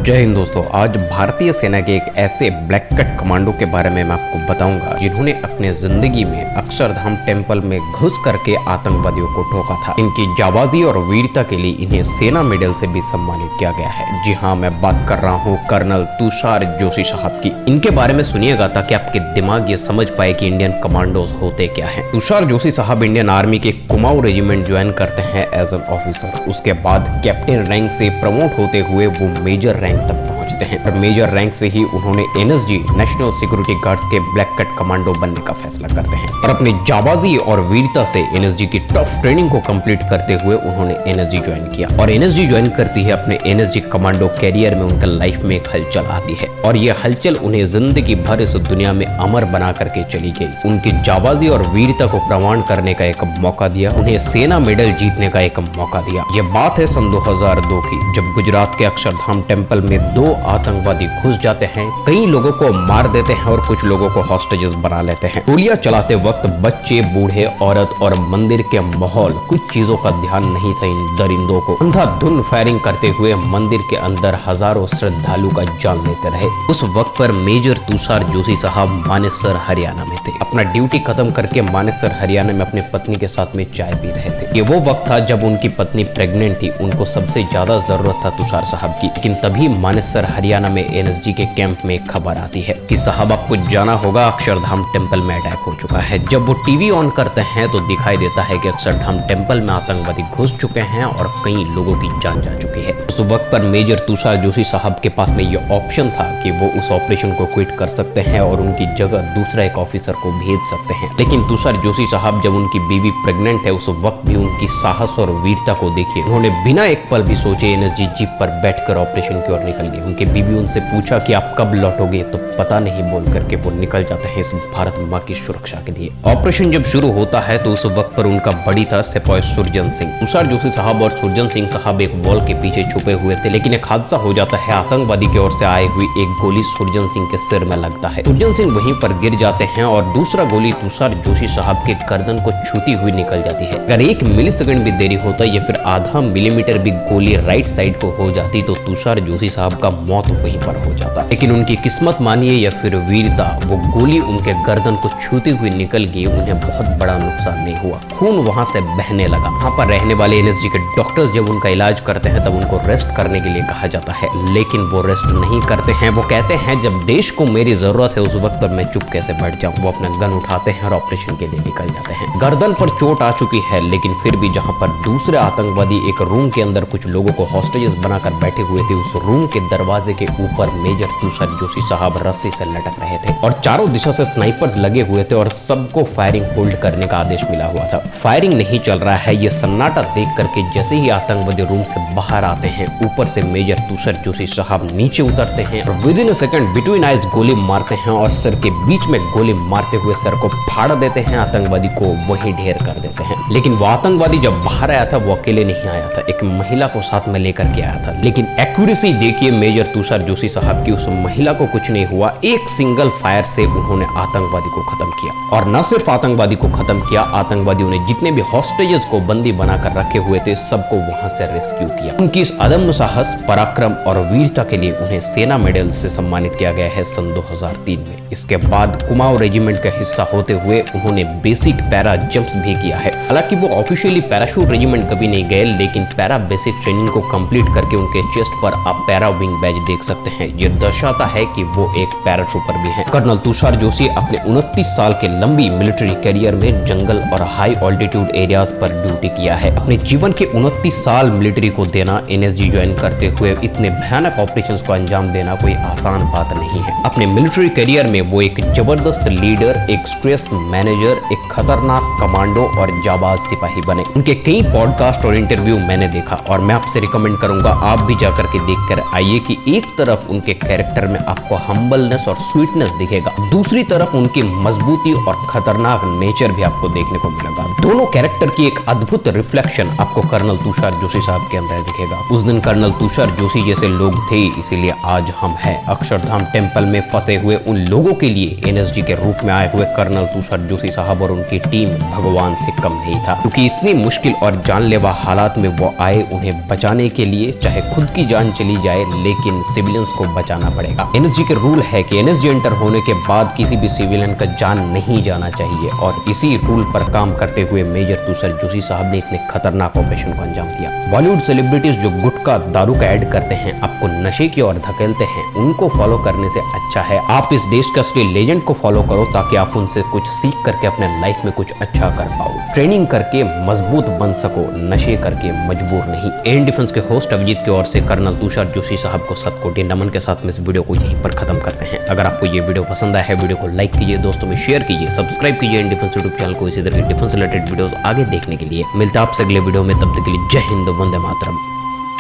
जय हिंद दोस्तों। आज भारतीय सेना के एक ऐसे ब्लैक कट कमांडो के बारे में मैं आपको बताऊंगा जिन्होंने अपने जिंदगी में अक्षरधाम टेम्पल में घुस करके आतंकवादियों को ठोका था। इनकी जाबाजी और वीरता के लिए इन्हें सेना मेडल से भी सम्मानित किया गया है। जी हाँ, मैं बात कर रहा हूँ कर्नल तुषार जोशी साहब की। इनके बारे में सुनिएगा ताकि आपके दिमाग ये समझ पाए कि इंडियन कमांडोज होते क्या है। तुषार जोशी साहब इंडियन आर्मी के कुमाऊं रेजिमेंट ज्वाइन करते हैं एज एन ऑफिसर। उसके बाद कैप्टन रैंक से प्रमोट होते हुए वो मेजर रैंक तक पहुंचते हैं और मेजर रैंक से ही उन्होंने एनएसजी नेशनल सिक्योरिटी गार्ड्स के ब्लैक कट कमांडो बनने का फैसला करते हैं और अपनी जाबाजी और वीरता से एनएसजी की टफ ट्रेनिंग को कंप्लीट करते हुए उन्होंने एनएसजी ज्वाइन किया। और एनएसजी ज्वाइन करती है अपने एनएसजी कमांडो कैरियर में उनका लाइफ में एक हलचल आती है और ये हलचल उन्हें जिंदगी भर इस दुनिया में अमर बना करके चली गई। उनकी जाबाजी और वीरता को प्रमाण करने का एक मौका दिया, उन्हें सेना मेडल जीतने का एक मौका दिया। ये बात है सन 2002 की, जब गुजरात के अक्षरधाम टेम्पल में 2 आतंकवादी घुस जाते हैं, कई लोगों को मार देते हैं और कुछ लोगों को हॉस्टेजेस बना लेते हैं। गोलियां चलाते वक्त बच्चे, बूढ़े, औरत और मंदिर के माहौल, कुछ चीजों का ध्यान नहीं था इन दरिंदों को। अंधाधुंध फायरिंग करते हुए मंदिर के अंदर हजारों श्रद्धालु का जान लेते रहे। उस वक्त पर मेजर तुषार जोशी साहब मानेसर हरियाणा में थे। अपना ड्यूटी खत्म करके मानेसर हरियाणा में अपनी पत्नी के साथ में चाय पी रहे थे। ये वो वक्त था जब उनकी पत्नी प्रेग्नेंट थी। उनको सबसे ज्यादा जरूरत था तुषार साहब की। लेकिन तभी मानेसर हरियाणा में एनएसजी के कैंप में खबर आती है कि साहब आपको जाना होगा, अक्षरधाम टेम्पल में अटैक हो चुका है। जब वो टीवी ऑन करते हैं तो दिखाई देता है कि अक्षरधाम टेम्पल में आतंकवादी घुस चुके हैं और कई लोगों की जान जा चुकी है। उस वक्त पर मेजर तुषार जोशी साहब के पास में ये ऑप्शन था कि वो उस ऑपरेशन को क्विट कर सकते हैं और उनकी जगह दूसरा एक ऑफिसर को भेज सकते हैं। लेकिन तुषार जोशी साहब जब उनकी बीवी प्रेग्नेंट है, उस वक्त भी उनकी साहस और वीरता को देखिए। उन्होंने बिना एक पल भी सोचे एनएसजी जीप पर बैठकर ऑपरेशन की ओर निकल गए। उनके बीवी उनसे पूछा कि आप कब लौटोगे, तो पता नहीं बोल करके वो निकल जाते हैं इस भारत माँ की सुरक्षा के लिए। ऑपरेशन जब शुरू होता है तो उस वक्त पर उनका बड़ी था सिपाही सुरजन सिंह। तुषार जोशी साहब और सुरजन सिंह साहब एक वॉल के पीछे छुपे हुए थे, लेकिन एक हादसा हो जाता है। आतंकवादी की ओर से आई हुई एक गोली सुरजन सिंह के सिर में लगता है। सुरजन सिंह वहीं पर गिर जाते हैं और दूसरा गोली तुषार जोशी साहब के गर्दन को छूती हुई निकल जाती है। अगर 1 मिलीसेकंड भी देरी होता या फिर आधा मिलीमीटर भी गोली राइट साइड को हो जाती तो तुषार जोशी साहब का मौत वहीं पर हो जाता। लेकिन उनकी किस्मत मानिए या फिर वीरता, वो गोली उनके गर्दन को छूती हुई निकल गई। उन्हें बहुत बड़ा नुकसान नहीं हुआ, खून वहां से बहने लगा। वहां पर रहने वाले एनएसजी के डॉक्टर्स जब उनका इलाज करते हैं तब उनको रेस्ट करने के लिए कहा जाता है, लेकिन वो रेस्ट नहीं करते हैं। वो कहते हैं जब देश को मेरी जरूरत है उस वक्त पर मैं चुप कैसे बैठ जाऊं। वो अपना गन उठाते हैं और ऑपरेशन के लिए निकल जाते हैं। गर्दन पर चोट आ चुकी है, लेकिन फिर भी जहां पर दूसरे आतंकवादी एक रूम के अंदर कुछ लोगों को हॉस्टेजेस बनाकर बैठे हुए थे, उस रूम के दरवाजे के ऊपर मेजर तुषार जोशी साहब रस्सी से लटक रहे थे और चारों दिशा से स्नाइपर्स लगे हुए थे और सबको फायरिंग होल्ड करने का आदेश मिला हुआ था। फायरिंग नहीं चल रहा है, ये सन्नाटा देख करके जैसे ही आतंकवादी रूम से बाहर आते हैं, ऊपर से मेजर तुषार जोशी साहब नीचे उतरते हैं और with in a second between eyes गोली मारते हैं और सर के बीच में गोली मारते हुए सर को फाड़ देते हैं। आतंकवादी को वहीं ढेर कर देते हैं। लेकिन वो आतंकवादी जब बाहर आया था वो अकेले नहीं आया था, एक महिला को साथ में लेकर के आया था। लेकिन एक्यूरेसी देखिए मेजर तुषार जोशी साहब की, उस महिला को कुछ नहीं हुआ। एक सिंगल फायर से उन्होंने आतंकवादी को खत्म किया और न सिर्फ आतंकवादी को खत्म किया, आतंकवादियों ने जितने भी हॉस्टेजेस को बंदी बनाकर रखे हुए थे सबको वहां से रेस्क्यू किया। उनकी इस अदम्य साहस, पराक्रम और वीरता के लिए उन्हें सेना मेडल से सम्मानित किया गया है सन 2003 में। इसके बाद कुमाऊं रेजिमेंट का हिस्सा होते हुए उन्होंने बेसिक पैरा जंप्स भी किया है। हालांकि वो ऑफिशियली पैराशूट रेजिमेंट कभी नहीं गए, लेकिन पैरा बेसिक ट्रेनिंग को कंप्लीट करके उनके चेस्ट पर आप पैरा विंग बैज देख सकते हैं। ये दर्शाता है कि वो एक पैराट्रूपर भी है। कर्नल तुषार जोशी अपने 29 साल के लंबी मिलिट्री करियर में जंगल और हाई ऑल्टीट्यूड एरियाज पर ड्यूटी किया है। अपने जीवन के 29 साल मिलिट्री को देना, एनएसजी ज्वाइन करते हुए इतने भयानक ऑपरेशंस को अंजाम देना कोई आसान बात नहीं है। अपने मिलिट्री करियर में वो एक जबरदस्त लीडर, एक स्ट्रेस मैनेजर, एक खतरनाक कमांडो और जाबाज सिपाही बने। उनके कई पॉडकास्ट और इंटरव्यू मैंने देखा और मैं आपसे रिकमेंड करूंगा आप भी जाकर के देख कर आइए कि एक तरफ उनके कैरेक्टर में आपको हम्बलनेस और स्वीटनेस दिखेगा, दूसरी तरफ उनकी मजबूती और खतरनाक नेचर भी आपको देखने को मिलेगा। दोनों कैरेक्टर की एक अद्भुत रिफ्लेक्शन आपको कर्नल तुषार जोशी साहब के अंदर दिखेगा। उस दिन कर्नल तुषार जोशी जैसे लोग थे, इसीलिए आज हम हैं। अक्षरधाम टेम्पल में फंसे हुए उन लोगों के लिए एनएसजी के रूप में आए हुए कर्नल तुषार जोशी साहब और उनकी टीम भगवान से कम नहीं था, क्योंकि इतनी मुश्किल और जानलेवा हालात में वो आए उन्हें बचाने के लिए। चाहे खुद की जान चली जाए, लेकिन लेकिन सिविलियंस को बचाना पड़ेगा। एनएसजी के रूल है कि एनएसजी एंटर होने के बाद किसी भी सिविलियन का जान नहीं जाना चाहिए और इसी रूल पर काम करते हुए मेजर तुषार जोशी साहब ने इतने खतरनाक ऑपरेशन को अंजाम दिया। बॉलीवुड सेलिब्रिटीज जो गुटखा दारू का ऐड करते हैं, आपको नशे की ओर धकेलते हैं, उनको फॉलो करने से अच्छा है आप इस देश का असली लेजेंड को फॉलो करो ताकि आप उनसे कुछ सीख करके अपने लाइफ में कुछ अच्छा कर पाओ, ट्रेनिंग करके मजबूत बन सको, नशे करके मजबूर नहीं। एयर डिफेंस के होस्ट अभिजीत की ओर से कर्नल तुषार जोशी साहब को शत कोटि नमन के साथ में इस वीडियो को यहीं पर खत्म करते हैं। अगर आपको ये वीडियो पसंद आया है, वीडियो को लाइक कीजिए, दोस्तों में शेयर कीजिए, सब्सक्राइब कीजिए एयर डिफेंस यूट्यूब चैनल को इसी तरह के डिफेंस रिलेटेड वीडियोस आगे देखने के लिए। मिलता है आपसे अगले वीडियो में, तब तक के लिए जय हिंद, वंदे मातरम।